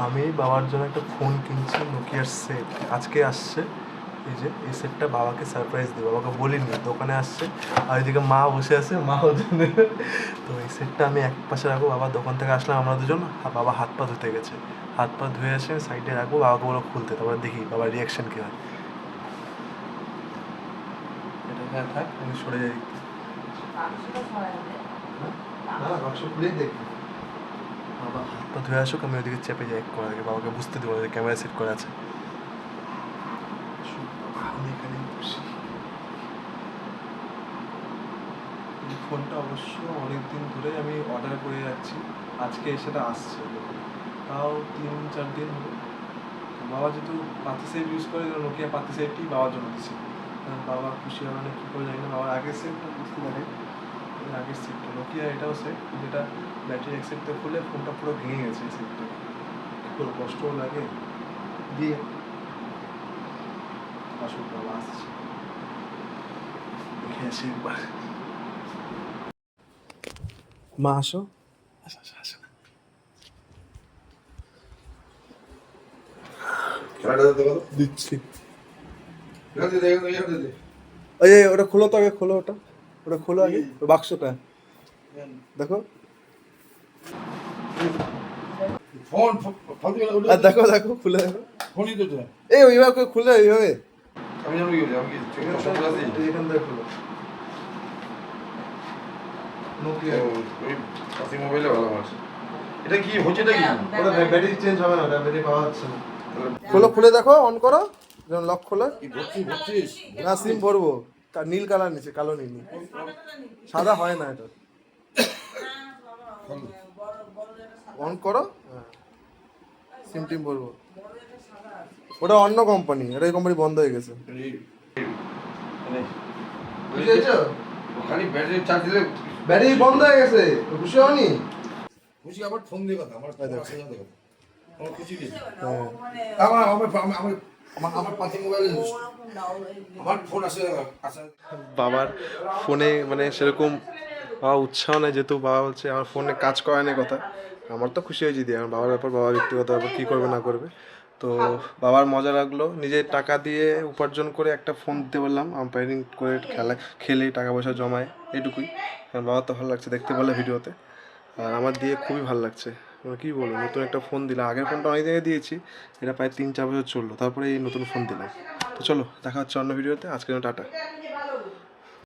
আমি বাবার জন্য একটা ফোন কিনছি, নোকিয়ার সেট। আজকে আসছে, এই যে এই সেটটা বাবাকে সারপ্রাইজ দেবো। বাবাকে বলিনি, দোকানে আসছে। আর ওইদিকে মা বসে আছে, মাও জানে। তো এই সেটটা আমি এক পাশে রাখবো, বাবার দোকান থেকে আসলাম আমরা দুজন। বাবা হাত পা ধুতে গেছে, হাত পা ধুয়ে এসে সাইডে রাখবো, বাবাকে বলো খুলতে। তারপরে দেখি বাবার রিয়াকশন কী হয়। এটা হ্যাঁ থাক, আমি সরে যাই। না বাক্স খুলেই দেখবি। বাবা হাত পা ধুয়ে আসুক, আমি ওইদিকে চেপে যাই এক করে আগে, বাবাকে বুঝতে দেবো যে ক্যামেরা সেট করা আছে। আমি এখানে বসি। এই ফোনটা অবশ্য অনেকদিন ধরে আমি অর্ডার করে যাচ্ছি, আজকে সেটা আসছে, তাও 3-4 দিন হলো। বাবা যেহেতু পাতি সেট ইউজ করে, নোকিয়া পাতি সেটটি বাবার জন্য দিচ্ছে। বাবা খুশি হবে না কী করে জানি না। বাবার আগের সেটটা বুঝতে পারে, আগের সেটটা নোকিয়া, এটাও সেট, যেটা ব্যাটারি এক সেটটা খুলে ফোনটা পুরো ভেঙে গেছে। এই সেটটা কী করে কষ্টও লাগে দিয়ে। আসুক বাবা আসছে, দেখে আসি একবার। মা আসো, আসো আসো আসো। দিচ্ছি। ওই ওটা খোলো তো আগে, খোলো ওটা, ওটা খোলো আগে বাক্সটা দেখো। দেখো দেখো খুলে দেখো। এই ওইভাবে খুলে, ওইভাবে এখান থেকে খুলো। মোবাইলে ভালো আছে। এটা কি হচ্ছে? এটা কি ওটা ব্যাটারি চেঞ্জ হবে না, ব্যাটারি পাওয়া যাচ্ছে না। খোলো, খুলে দেখো, অন করো, যখন লক খোলে। না সিম ভরবো, নীল কালার নিচে, কালো নীল, সাদা হয় না এটা। অন করো, হ্যাঁ সিম টিম ভরবো। ওটা অন্য কোম্পানি, এটা এই কোম্পানি বন্ধ হয়ে গেছে। খালি ব্যাটারি চার্জ দিলে ব্যাটারি বন্ধ হয়ে গেছে, খুশি হওনি? খুশি আবার ফোন দিয়ে কথা আমার খুশি কি হ্যাঁ আমার আমার আমার আমার পাতি মোবাইলে আমার ফোন আসে। বাবার ফোনে মানে সেরকম বাবা উৎসাহ নেই, যেহেতু বাবা বলছে আমার ফোনে কাজ করায় না কথা। আমার তো খুশি হয়েছি দিয়ে, আমার বাবার ব্যাপার, বাবার ব্যক্তিগত ব্যাপার, কী করবে না করবে। তো বাবার মজা লাগলো, নিজের টাকা দিয়ে উপার্জন করে একটা ফোন দিতে বললাম, আম্পায়ারিং করে খেলে টাকা পয়সা জমায়, এটুকুই। কারণ বাবার তো ভালো লাগছে দেখতে বললে ভিডিওতে, আর আমার দিয়ে খুবই ভালো লাগছে। কী বলবো, নতুন একটা ফোন দিলাম, আগের ফোনটা অনেক জায়গায় দিয়েছি, এটা প্রায় 3-4 বছর চললো, তারপরে এই নতুন ফোন দিলাম। তো চলো দেখা হচ্ছে অন্য ভিডিওতে, আজকের জন্য টাটা।